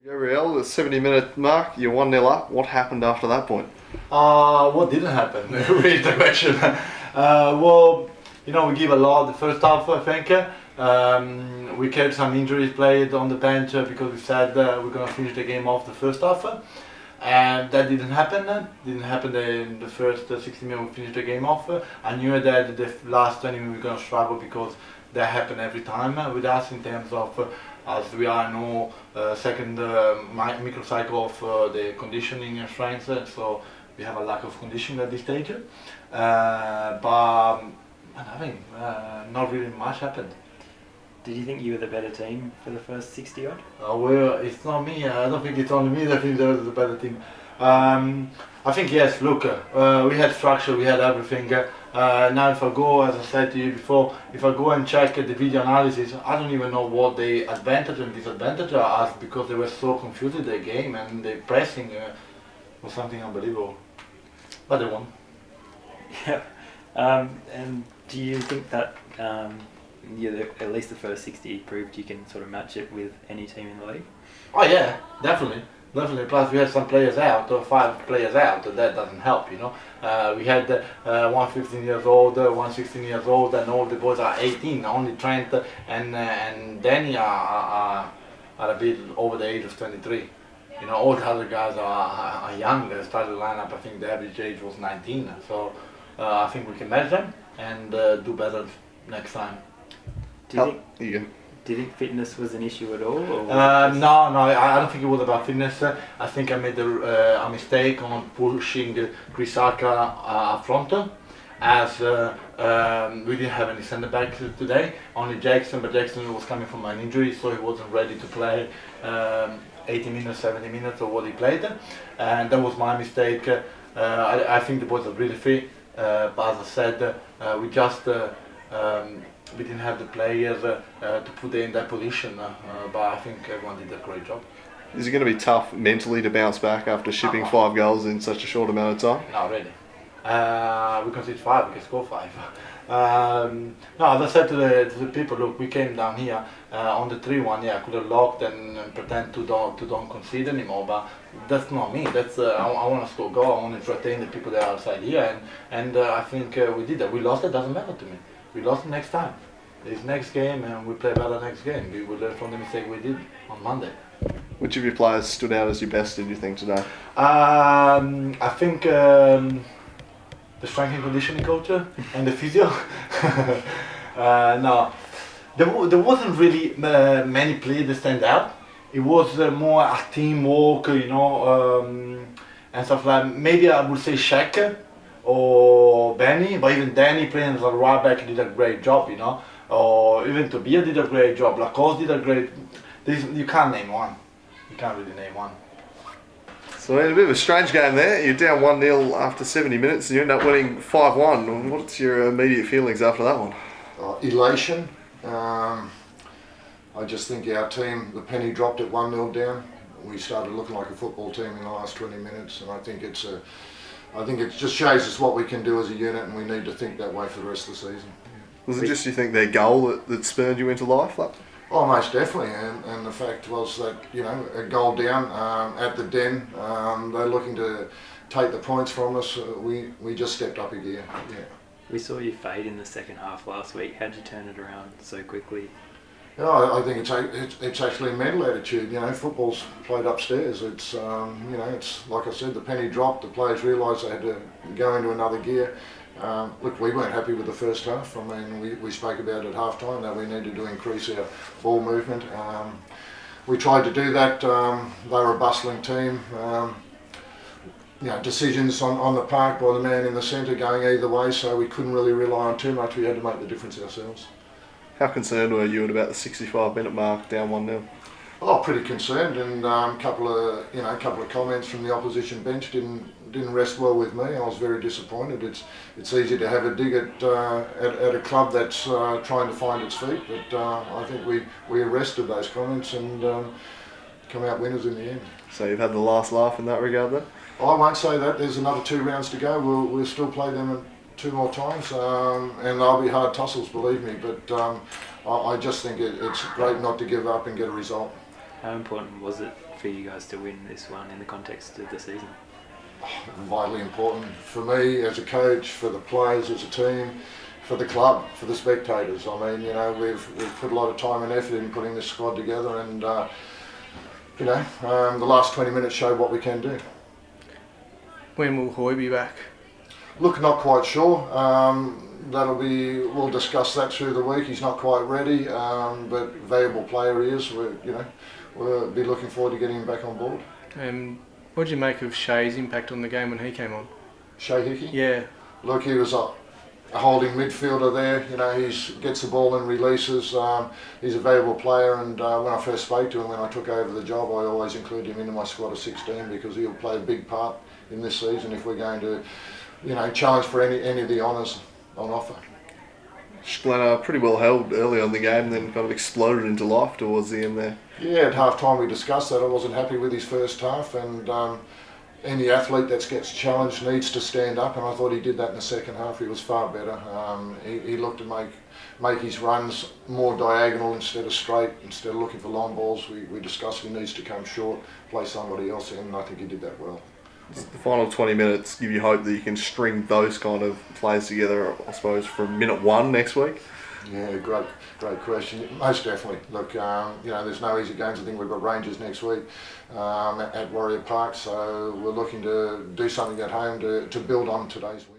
Gabriel, the 70-minute mark, you're 1-0 up. What happened after that point? What didn't happen? Really the question. Well, we give a lot the first half, I think. We kept some injuries played on the bench because we said we're going to finish the game off the first half. And that didn't happen. Didn't happen in the first 60 minutes we finished the game off. I knew that the last 20 minutes we were going to struggle because that happened every time with us in terms of as we are now second microcycle of the conditioning and strength, so we have a lack of conditioning at this stage. But nothing, not really much happened. Did you think you were the better team for the first 60 odd? Well, it's not me. I don't think it's only me that thinks there was a better team. I think yes. Look, we had structure, we had everything. Now, if I go, as I said to you before, if I go and check the video analysis, I don't even know what the advantage and disadvantage are, because they were so confused in the game and the pressing was something unbelievable. But they won. Yeah. And do you think that at least the first 60 proved you can sort of match it with any team in the league? Oh yeah, definitely. Plus we had some players out, or 5 players out, that doesn't help, We had one 15 years old, one 16 years old, and all the boys are 18. Only Trent and Danny are a bit over the age of 23. All the other guys are young. They started the lineup, I think the average age was 19. So I think we can match them and do better next time. Do you think fitness was an issue at all? Or no, I don't think it was about fitness. I think I made a mistake on pushing Chris Arca up front, as we didn't have any centre backs today, only Jackson, but Jackson was coming from an injury, so he wasn't ready to play 80 minutes, 70 minutes or what he played, and that was my mistake. I think the boys are really fit, but as I said, we just we didn't have the players to put them in that position, but I think everyone did a great job. Is it going to be tough mentally to bounce back after shipping 5 goals in such a short amount of time? No, really. We concede 5, we can score 5. No, as I said to the people, look, we came down here on the 3-1. Yeah, I could have locked and pretend to don't concede anymore, but that's not me. That's I want to score goal. I want to entertain the people that are outside here, and I think we did that. We lost. It doesn't matter to me. We lost next time. It's next game, and we play better next game. We will learn from the mistake we did on Monday. Which of your players stood out as your best, did you think, today? I think the strength and conditioning coach and the physio. No, there wasn't really many players that stand out. It was more a teamwork, and stuff like. Maybe I would say Shaq or Benny, but even Danny playing as a right back did a great job, Or even Tobias did a great job. Lacoste did a great. You can't name one. You can't really name one. So a bit of a strange game there. You're down 1-0 after 70 minutes and you end up winning 5-1. What's your immediate feelings after that one? Elation. I just think our team, the penny dropped at 1-0 down. We started looking like a football team in the last 20 minutes, and I think it just shows us what we can do as a unit, and we need to think that way for the rest of the season. Was it just, you think, their goal that spurred you into life? Oh, most definitely, and the fact was that, a goal down at the Den, they're looking to take the points from us. We just stepped up a gear. Yeah. We saw you fade in the second half last week. How'd you turn it around so quickly? I think it's actually a mental attitude. Football's played upstairs. It's it's like I said, the penny dropped. The players realised they had to go into another gear. Look, we weren't happy with the first half. I mean, we spoke about at half time that we needed to increase our ball movement. We tried to do that. They were a bustling team. Decisions on the park by the man in the centre going either way, so we couldn't really rely on too much. We had to make the difference ourselves. How concerned were you at about the 65-minute mark, down 1-0? Oh, pretty concerned, and a couple of comments from the opposition bench didn't rest well with me. I was very disappointed. It's easy to have a dig at a club that's trying to find its feet, but I think we arrested those comments and come out winners in the end. So you've had the last laugh in that regard then? I won't say that. There's another 2 rounds to go. We'll still play them 2 more times, and they'll be hard tussles, believe me. But I just think it's great not to give up and get a result. How important was it for you guys to win this one in the context of the season? Vitally important for me as a coach, for the players as a team, for the club, for the spectators. I mean, you know, we've put a lot of time and effort in putting this squad together, and you know, the last 20 minutes showed what we can do. When will Hoy be back? Look, not quite sure. We'll discuss that through the week. He's not quite ready, but valuable player he is. We'll be looking forward to getting him back on board. What did you make of Shea's impact on the game when he came on? Shea Hickey? Yeah. Look, he was a holding midfielder there. You know, he gets the ball and releases. He's a valuable player, and when I first spoke to him, when I took over the job, I always include him into my squad of 16 because he'll play a big part in this season if we're going to, you know, challenge for any of the honours on offer. Glenn pretty well held early on the game, then kind of exploded into life towards the end there. Yeah, at half time we discussed that. I wasn't happy with his first half, and any athlete that gets challenged needs to stand up, and I thought he did that in the second half. He was far better. He looked to make his runs more diagonal instead of straight, instead of looking for long balls. We discussed he needs to come short, play somebody else in, and I think he did that well. Does the final 20 minutes give you hope that you can string those kind of players together, I suppose, from minute 1 next week? Yeah, great question. Most definitely. Look, you know, there's no easy games. I think we've got Rangers next week at Warrior Park, so we're looking to do something at home to build on today's win.